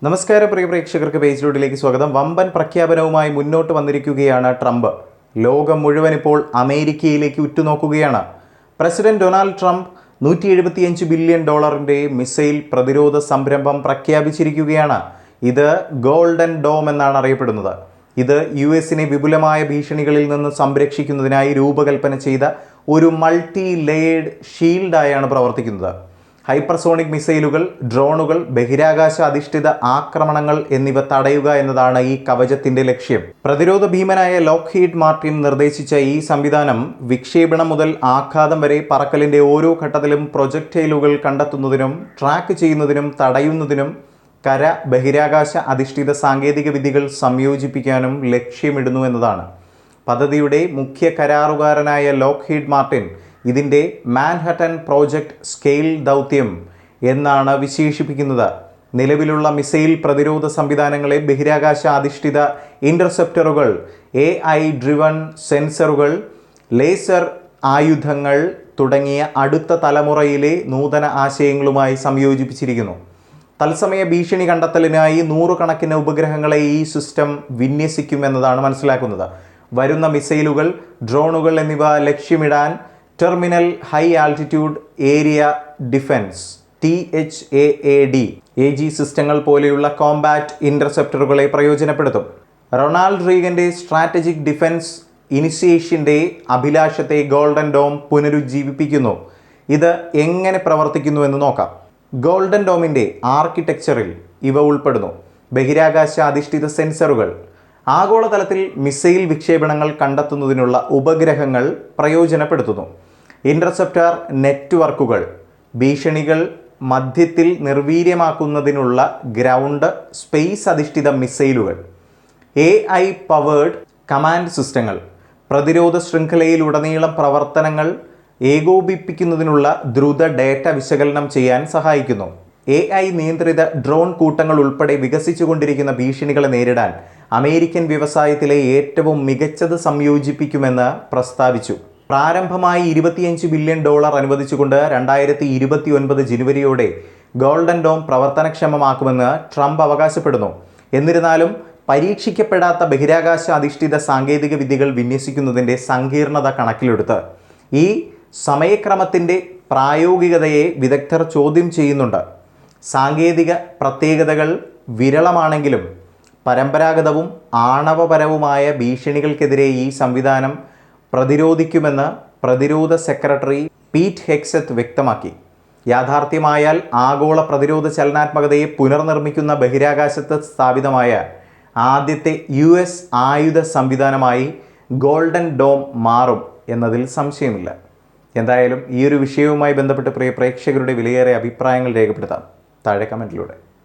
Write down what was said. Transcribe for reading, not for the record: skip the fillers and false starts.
നമസ്കാരം പ്രിയ പ്രേക്ഷകർക്ക് പേജിലൂടെയിലേക്ക് സ്വാഗതം. വമ്പൻ പ്രഖ്യാപനവുമായി മുന്നോട്ട് വന്നിരിക്കുകയാണ് ട്രംപ്. ലോകം മുഴുവൻ ഇപ്പോൾ അമേരിക്കയിലേക്ക് ഉറ്റുനോക്കുകയാണ്. President Donald Trump $175 billion missile പ്രതിരോധ സംരംഭം പ്രഖ്യാപിച്ചിരിക്കുകയാണ്. ഇത് ഗോൾഡൻ ഡോം എന്നാണ് അറിയപ്പെടുന്നത്. ഇത് US-നെ വിപുലമായ ഭീഷണികളിൽ നിന്ന് സംരക്ഷിക്കുന്നതിനായി രൂപകൽപ്പന ചെയ്ത ഒരു മൾട്ടി ലെയേർഡ് ഷീൽഡായാണ് പ്രവർത്തിക്കുന്നത്. ഹൈപ്പർസോണിക് മിസൈലുകൾ, ഡ്രോണുകൾ, ബഹിരാകാശ അധിഷ്ഠിത ആക്രമണങ്ങൾ എന്നിവ തടയുക എന്നതാണ് ഈ കവചത്തിന്റെ ലക്ഷ്യം. പ്രതിരോധ ഭീമനായ ലോക്ക്ഹീഡ് മാർട്ടിൻ നിർദ്ദേശിച്ച ഈ സംവിധാനം വിക്ഷേപണം മുതൽ ആഘാതം വരെ പറക്കലിന്റെ ഓരോ ഘട്ടത്തിലും പ്രൊജക്ടൈലുകൾ കണ്ടെത്തുന്നതിനും ട്രാക്ക് ചെയ്യുന്നതിനും തടയുന്നതിനും കര ബഹിരാകാശ അധിഷ്ഠിത സാങ്കേതിക വിദ്യകൾ സംയോജിപ്പിക്കാനും ലക്ഷ്യമിടുന്നു എന്നതാണ്. പദ്ധതിയുടെ മുഖ്യ കരാറുകാരനായ ലോക്ക്ഹീഡ് മാർട്ടിൻ ഇതിൻ്റെ മാൻഹട്ടൻ പ്രോജക്റ്റ് സ്കെയിൽ ദൗത്യം എന്നാണ് വിശേഷിപ്പിക്കുന്നത്. നിലവിലുള്ള മിസൈൽ പ്രതിരോധ സംവിധാനങ്ങളെ ബഹിരാകാശ അധിഷ്ഠിത ഇൻ്റർസെപ്റ്ററുകൾ, AI ഡ്രിവൺ സെൻസറുകൾ, ലേസർ ആയുധങ്ങൾ തുടങ്ങിയ അടുത്ത തലമുറയിലെ നൂതന ആശയങ്ങളുമായി സംയോജിപ്പിച്ചിരിക്കുന്നു. തത്സമയ ഭീഷണി കണ്ടെത്തലിനായി നൂറുകണക്കിന് ഉപഗ്രഹങ്ങളെ ഈ സിസ്റ്റം വിന്യസിക്കുമെന്നതാണ് മനസ്സിലാക്കുന്നത്. വരുന്ന മിസൈലുകൾ, ഡ്രോണുകൾ എന്നിവ ലക്ഷ്യമിടാൻ terminal high altitude area defence THAAD AG സിസ്റ്റങ്ങൾ പോലെയുള്ള കോമ്പാറ്റ് ഇൻ്റർസെപ്റ്ററുകളെ പ്രയോജനപ്പെടുത്തും. റൊണാൾഡ് റീഗന്റെ സ്ട്രാറ്റജിക് ഡിഫൻസ് ഇനിഷ്യേഷൻ്റെ അഭിലാഷത്തെ ഗോൾഡൻ ഡോം പുനരുജ്ജീവിപ്പിക്കുന്നു. ഇത് എങ്ങനെ പ്രവർത്തിക്കുന്നു എന്ന് നോക്കാം. ഗോൾഡൻ ഡോമിൻ്റെ ആർക്കിടെക്ചറിൽ ഇവ ഉൾപ്പെടുന്നു: ബഹിരാകാശ അധിഷ്ഠിത സെൻസറുകൾ, ആഗോളതലത്തിൽ മിസൈൽ വിക്ഷേപണങ്ങൾ കണ്ടെത്തുന്നതിനുള്ള ഉപഗ്രഹങ്ങൾ പ്രയോജനപ്പെടുത്തുന്നു; ഇൻ്റർസെപ്റ്റർ നെറ്റ്വർക്കുകൾ, ഭീഷണികൾ മധ്യത്തിൽ നിർവീര്യമാക്കുന്നതിനുള്ള ഗ്രൗണ്ട് സ്പേസ് അധിഷ്ഠിത മിസൈലുകൾ; AI പവേർഡ് കമാൻഡ് സിസ്റ്റങ്ങൾ, പ്രതിരോധ ശൃംഖലയിലുടനീളം പ്രവർത്തനങ്ങൾ ഏകോപിപ്പിക്കുന്നതിനുള്ള ദ്രുത ഡേറ്റ വിശകലനം ചെയ്യാൻ സഹായിക്കുന്നു; AI നിയന്ത്രിത ഡ്രോൺ കൂട്ടങ്ങൾ ഉൾപ്പെടെ വികസിച്ചുകൊണ്ടിരിക്കുന്ന ഭീഷണികളെ നേരിടാൻ അമേരിക്കൻ വ്യവസായത്തിലെ ഏറ്റവും മികച്ചത് സംയോജിപ്പിക്കുമെന്ന് പ്രസ്താവിച്ചു. പ്രാരംഭമായി $25 ബില്യൺ അനുവദിച്ചുകൊണ്ട് 2029 ജനുവരിയോടെ ഗോൾഡൻ ഡോം പ്രവർത്തനക്ഷമമാക്കുമെന്ന് ട്രംപ് അവകാശപ്പെടുന്നു. എന്നിരുന്നാലും പരീക്ഷിക്കപ്പെടാത്ത ബഹിരാകാശ അധിഷ്ഠിത സാങ്കേതിക വിദ്യകൾ വിന്യസിക്കുന്നതിൻ്റെ സങ്കീർണത കണക്കിലെടുത്ത് ഈ സമയക്രമത്തിൻ്റെ പ്രായോഗികതയെ വിദഗ്ധർ ചോദ്യം ചെയ്യുന്നുണ്ട്. സാങ്കേതിക പ്രത്യേകതകൾ വിരളമാണെങ്കിലും പരമ്പരാഗതവും ആണവപരവുമായ ഭീഷണികൾക്കെതിരെ ഈ സംവിധാനം പ്രതിരോധിക്കുമെന്ന് പ്രതിരോധ സെക്രട്ടറി പീറ്റ് ഹെഗ്സെത്ത് വ്യക്തമാക്കി. യാഥാർത്ഥ്യമായാൽ ആഗോള പ്രതിരോധ ചലനാത്മകതയെ പുനർനിർമ്മിക്കുന്ന ബഹിരാകാശത്ത് സ്ഥാപിതമായ ആദ്യത്തെ US ആയുധ സംവിധാനമായി ഗോൾഡൻ ഡോം മാറും എന്നതിൽ സംശയമില്ല. എന്തായാലും ഈ ഒരു വിഷയവുമായി ബന്ധപ്പെട്ട് പ്രിയ പ്രേക്ഷകരുടെ വിലയേറിയ അഭിപ്രായങ്ങൾ രേഖപ്പെടുത്താം താഴെ കമൻറ്റിലൂടെ.